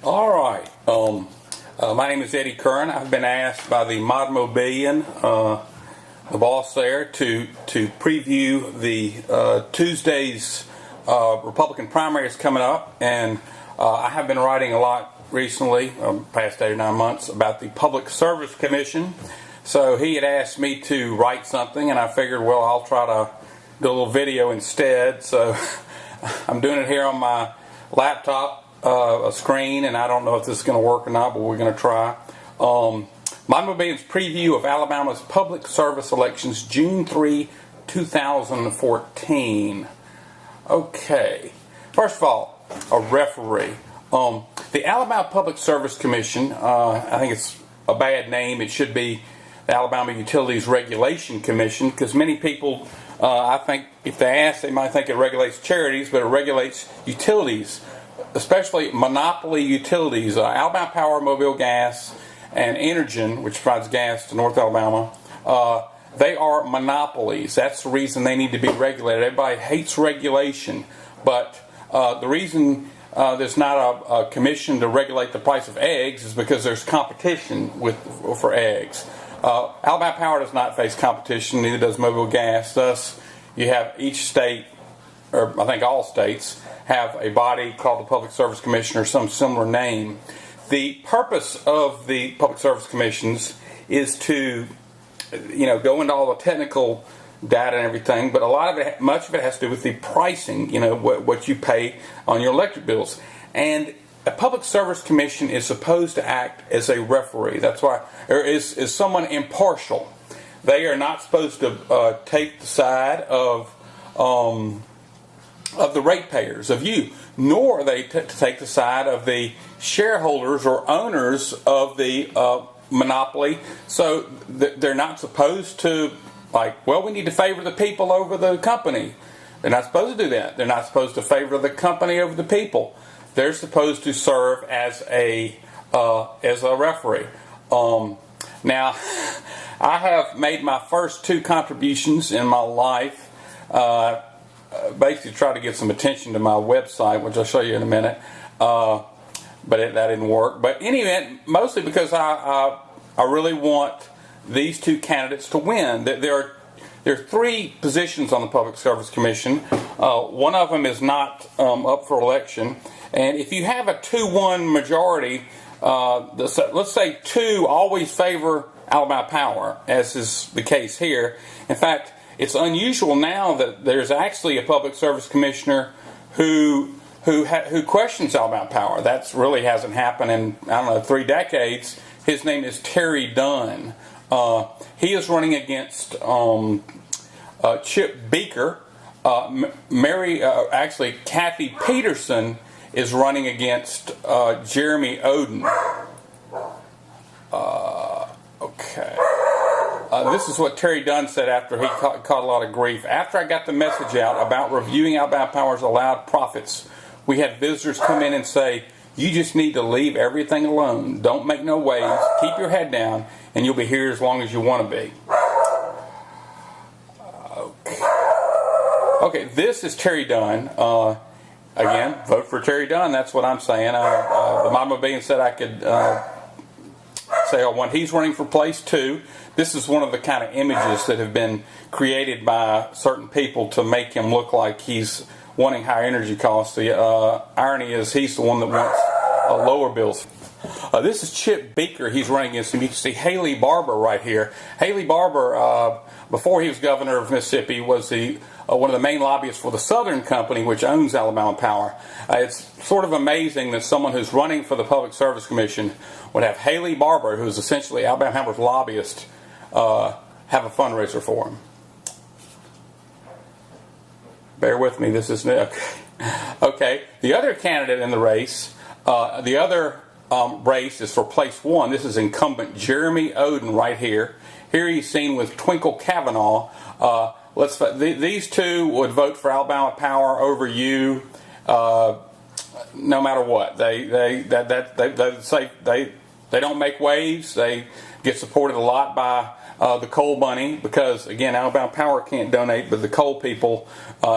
All right. My name is Eddie Curran. I've been asked by the Modmobilian, the boss there, to preview the Tuesday's Republican primaries coming up, and I have been writing a lot recently, past 8 or 9 months, about the Public Service Commission. So he had asked me to write something, and I figured, well, I'll try to do a little video instead. So I'm doing it here on my laptop. A screen, and I don't know if this is going to work or not, but we're going to try. Modmobilian's preview of Alabama's public service elections, June 3, 2014. Okay. First of all, a referee. The Alabama Public Service Commission, I think it's a bad name. It should be the Alabama Utilities Regulation Commission, because many people, I think, if they ask, they might think it regulates charities, but it regulates utilities, especially monopoly utilities. Alabama Power, Mobile Gas, and Energen, which provides gas to North Alabama, they are monopolies. That's the reason they need to be regulated. Everybody hates regulation, but the reason there's not a commission to regulate the price of eggs is because there's competition for eggs. Alabama Power does not face competition, neither does Mobile Gas. Thus, you have each state, or I think all states, have a body called the Public Service Commission or some similar name. The purpose of the Public Service Commissions is to, go into all the technical data and everything, but much of it has to do with the pricing, what you pay on your electric bills. And a Public Service Commission is supposed to act as a referee. That's why, or is someone impartial. They are not supposed to take the side of the ratepayers, of you, nor are they to take the side of the shareholders or owners of the monopoly. So they're not supposed to, we need to favor the people over the company. They're not supposed to do that. They're not supposed to favor the company over the people. They're supposed to serve as a referee. Now, I have made my first 2 contributions in my life. Basically try to get some attention to my website, which I'll show you in a minute, but that didn't work. But anyway, mostly because I really want these 2 candidates to win. There are 3 positions on the Public Service Commission. One of them is not up for election, and if you have a 2-1 majority, let's say 2 always favor Alabama Power, as is the case here. In fact, it's unusual now that there's actually a public service commissioner who questions Alabama Power. That really hasn't happened in, 3 decades. His name is Terry Dunn. He is running against Chip Beeker. Kathy Peterson is running against Jeremy Oden. Okay. This is what Terry Dunn said after he caught a lot of grief. After I got the message out about reviewing Alabama Power's allowed profits, we had visitors come in and say, you just need to leave everything alone. Don't make no waves. Keep your head down, and you'll be here as long as you want to be. Okay, this is Terry Dunn. Again, vote for Terry Dunn. That's what I'm saying. The Modmobilian said I could say when he's running for place 2. This is one of the kind of images that have been created by certain people to make him look like he's wanting higher energy costs. The irony is he's the one that wants lower bills. This is Chip Beeker. He's running against him. You can see Haley Barbour right here. Haley Barbour, before he was governor of Mississippi, was one of the main lobbyists for the Southern Company, which owns Alabama Power. It's sort of amazing that someone who's running for the Public Service Commission would have Haley Barbour, who's essentially Alabama Power's lobbyist, have a fundraiser for him. Bear with me, this is new. Okay, the other candidate in the race, race is for place 1. This is incumbent Jeremy Oden right here. Here he's seen with Twinkle Kavanaugh. These 2 would vote for Alabama Power over you, no matter what. They say they don't make waves. They get supported a lot by the coal money because, again, Alabama Power can't donate, but the coal people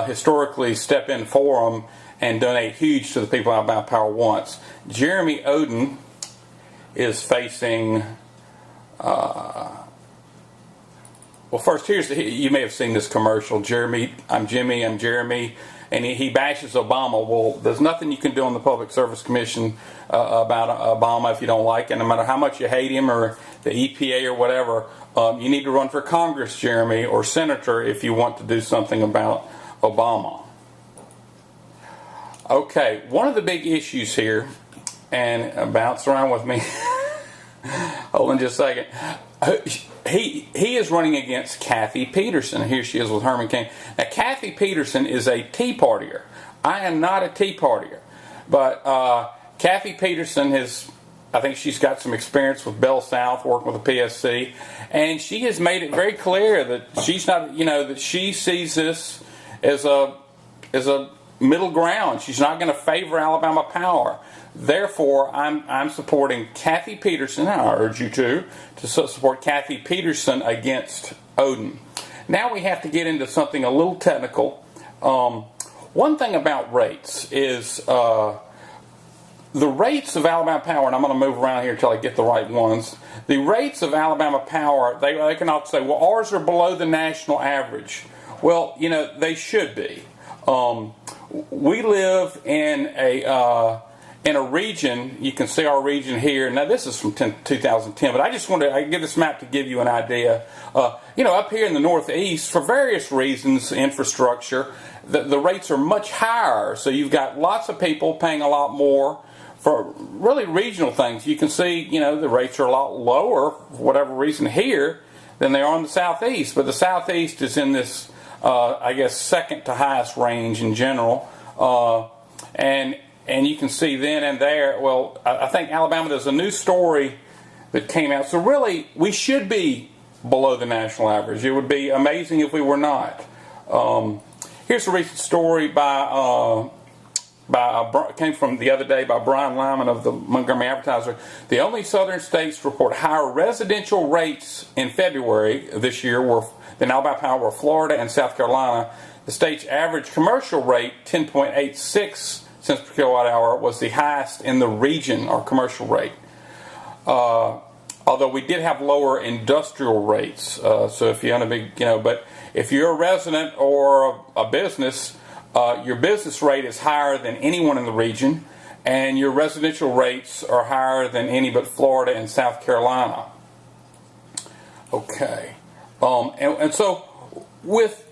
historically step in for them and donate huge to the people Alabama Power wants. Jeremy Oden is facing, well, first, you may have seen this commercial. Jeremy, I'm Jimmy, I'm Jeremy, and he bashes Obama. Well, there's nothing you can do on the Public Service Commission about Obama if you don't like him. No matter how much you hate him or the EPA or whatever, you need to run for Congress, Jeremy, or Senator if you want to do something about Obama. Okay, one of the big issues here, and bounce around with me, hold on just a second. He is running against Kathy Peterson. Here she is with Herman Cain. Now, Kathy Peterson is a Tea Partier. I am not a Tea Partier, but Kathy Peterson I think she's got some experience with Bell South, working with the PSC, and she has made it very clear that she's not, that she sees this as a middle ground. She's not going to favor Alabama Power. Therefore, I'm supporting Kathy Peterson. I urge you to support Kathy Peterson against Oden. Now we have to get into something a little technical. One thing about rates is the rates of Alabama Power, and I'm going to move around here until I get the right ones. The rates of Alabama Power, they can all say, well, ours are below the national average. Well, they should be. We live in a region. You can see our region here. Now, this is from 2010, but I give this map to give you an idea. Up here in the Northeast, for various reasons, infrastructure, the rates are much higher. So you've got lots of people paying a lot more for really regional things. You can see, the rates are a lot lower for whatever reason here than they are in the Southeast. But the Southeast is in this, second to highest range in general. And you can see then and there, well, I think Alabama, there's a new story that came out. So really, we should be below the national average. It would be amazing if we were not. Here's a recent story came from the other day by Brian Lyman of the Montgomery Advertiser. The only southern states to report higher residential rates in February this year than Alabama Power were Florida and South Carolina. The state's average commercial rate, 10.86 cents per kilowatt hour, was the highest in the region, our commercial rate. Although we did have lower industrial rates. So if you own a big, but if you're a resident or a business, your business rate is higher than anyone in the region, and your residential rates are higher than any but Florida and South Carolina. Okay. And so with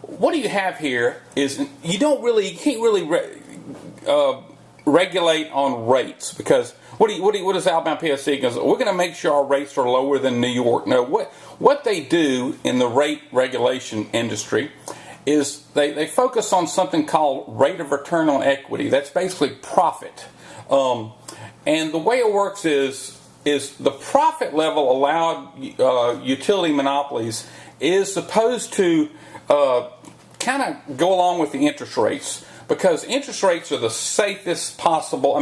what do you have here is you can't really regulate on rates, because what does Alabama PSC goes? We're going to make sure our rates are lower than New York. No, what they do in the rate regulation industry is they focus on something called rate of return on equity. That's basically profit. And the way it works is the profit level allowed utility monopolies is supposed to kind of go along with the interest rates, because interest rates are the safest possible.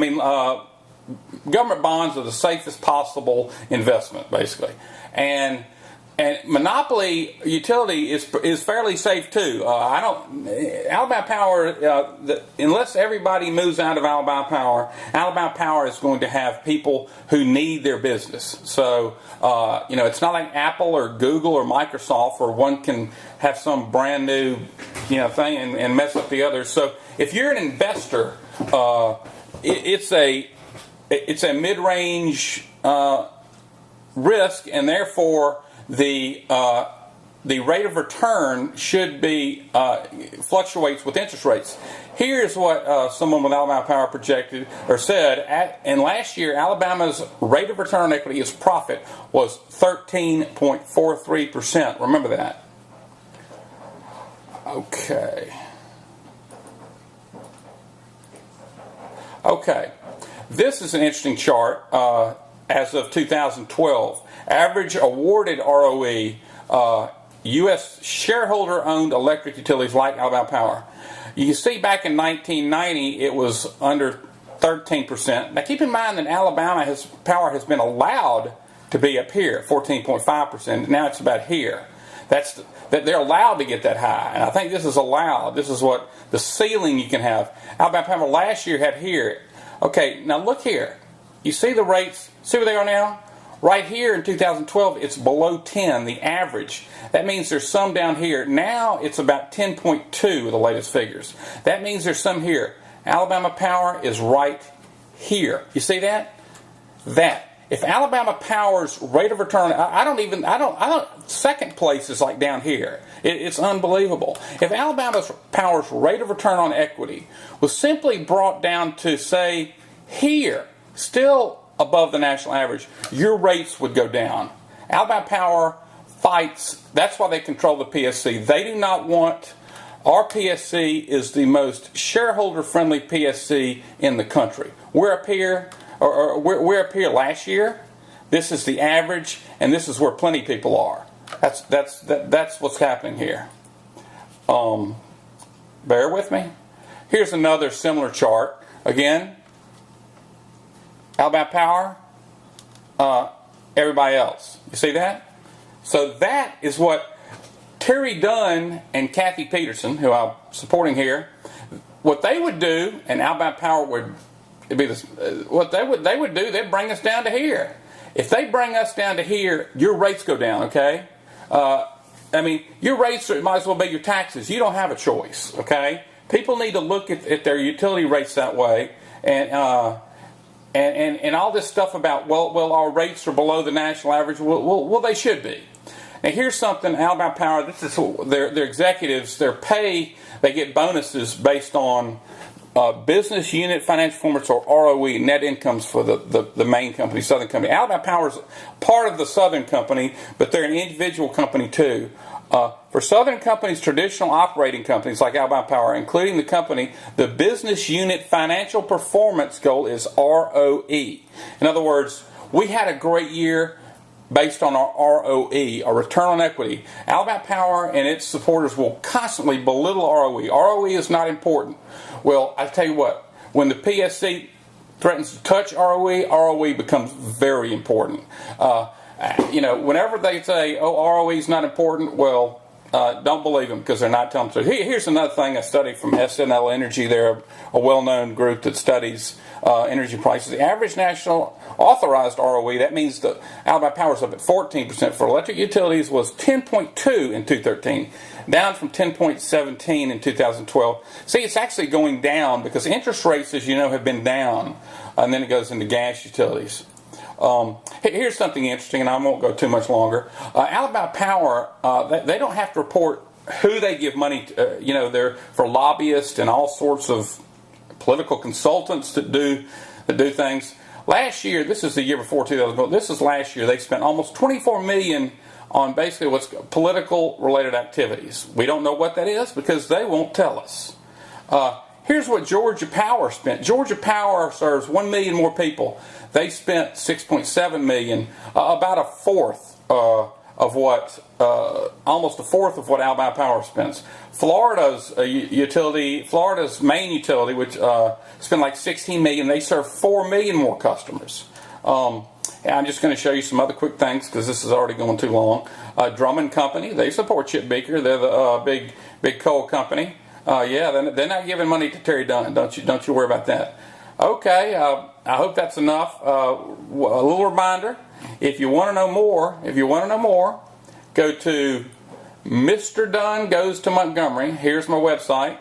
Government bonds are the safest possible investment, basically, and monopoly utility is fairly safe too. Alabama Power, unless everybody moves out of Alabama Power is going to have people who need their business. So it's not like Apple or Google or Microsoft, where one can have some brand new thing and mess up the others. So if you're an investor, it's a mid-range risk, and therefore the rate of return should be fluctuates with interest rates. Here's what someone with Alabama Power projected or said. And last year, Alabama's rate of return on equity, its profit, was 13.43%. Remember that. Okay. This is an interesting chart as of 2012. Average awarded ROE, U.S. shareholder-owned electric utilities like Alabama Power. You can see back in 1990 it was under 13%. Now keep in mind that Alabama Power has been allowed to be up here, 14.5%. Now it's about here. That's that they're allowed to get that high. And I think this is allowed. This is what the ceiling you can have. Alabama Power last year had here. Okay, now look here. You see the rates? See where they are now? Right here in 2012, it's below 10, the average. That means there's some down here. Now it's about 10.2 with the latest figures. That means there's some here. Alabama Power is right here. You see that? If Alabama Power's rate of return, second place is like down here. It's unbelievable. If Alabama Power's rate of return on equity was simply brought down to, say, here, still above the national average, your rates would go down. Alabama Power fights. That's why they control the PSC. They do not want. Our PSC is the most shareholder-friendly PSC in the country. We're up here. We're up here last year. This is the average, and this is where plenty people are. That's what's happening here. Bear with me. Here's another similar chart. Again, Alabama Power, everybody else. You see that? So that is what Terry Dunn and Kathy Peterson, who I'm supporting here, what they would do, and Alabama Power would. What they would do, they'd bring us down to here. If they bring us down to here, your rates go down, okay? Your rates might as well be your taxes. You don't have a choice, okay? People need to look at their utility rates that way, and all this stuff about, well, our rates are below the national average. Well, they should be. Now, here's something, Alabama Power, this is their executives, their pay, they get bonuses based on business unit financial performance, or ROE, net incomes for the main company, Southern Company. Alabama Power is part of the Southern Company, but they're an individual company too. For Southern Company's traditional operating companies like Alabama Power, including the company, the business unit financial performance goal is ROE. In other words, we had a great year based on our ROE, our return on equity. Alabama Power and its supporters will constantly belittle ROE. ROE is not important. Well, I tell you what, when the PSC threatens to touch ROE, ROE becomes very important. Whenever they say, ROE is not important, well, don't believe them, because they're not telling the truth. Here's another thing I studied from SNL Energy. They're a well-known group that studies energy prices. The average national authorized ROE, that means the Alabama Power is up at 14% for electric utilities, was 10.2 in 2013, down from 10.17 in 2012. See, it's actually going down because interest rates, as you know, have been down, and then it goes into gas utilities. Here's something interesting, and I won't go too much longer. Alabama Power, they don't have to report who they give money to. They're for lobbyists and all sorts of political consultants that do things. Last year, this is the year before 2012. This is last year. They spent almost $24 million on basically what's political related activities. We don't know what that is because they won't tell us. Here's what Georgia Power spent. Georgia Power serves 1 million more people. They spent $6.7 million, about a fourth of what, almost a fourth of what Alabama Power spends. Florida's main utility, which spent like $16 million, they serve 4 million more customers. And I'm just going to show you some other quick things because this is already going too long. Drummond Company, they support Chip Beeker. They're the big coal company. They're not giving money to Terry Dunn. Don't you worry about that. Okay, I hope that's enough. A little reminder: if you want to know more, go to Mr. Dunn Goes to Montgomery. Here's my website.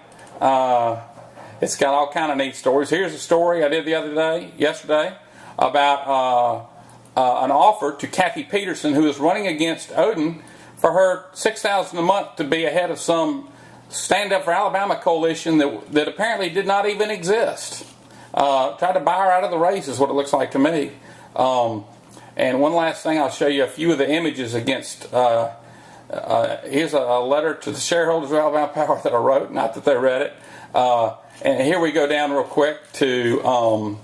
It's got all kind of neat stories. Here's a story I did yesterday, about an offer to Kathy Peterson, who is running against Oden, for her $6,000 a month to be ahead of some Stand Up for Alabama coalition that apparently did not even exist. Tried to buy her out of the race is what it looks like to me. And one last thing, I'll show you a few of the images against. Here's a letter to the shareholders of Alabama Power that I wrote, not that they read it. And here we go down real quick to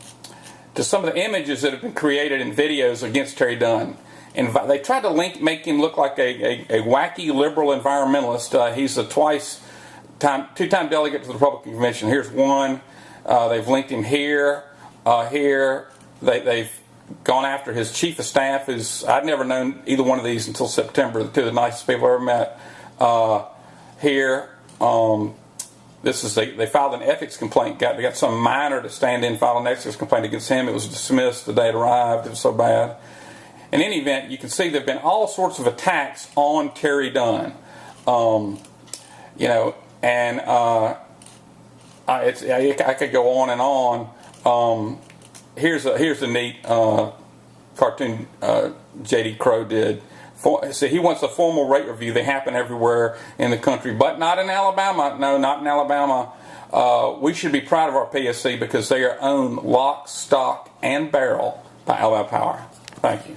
some of the images that have been created in videos against Terry Dunn. And they tried to make him look like a wacky liberal environmentalist. He's a two-time delegate to the Republican Convention. Here's one. They've linked him here. They've gone after his chief of staff, who's, I'd never known either one of these until September, the two of the nicest people I ever met. here. This is they filed an ethics complaint. They got some minor to stand in, filed an ethics complaint against him. It was dismissed the day it arrived. It was so bad. In any event, you can see there have been all sorts of attacks on Terry Dunn. And I could go on and on. Here's a neat cartoon J.D. Crowe did. So he wants a formal rate review. They happen everywhere in the country, but not in Alabama. No, not in Alabama. We should be proud of our PSC because they are owned lock, stock, and barrel by Alabama Power. Thank you.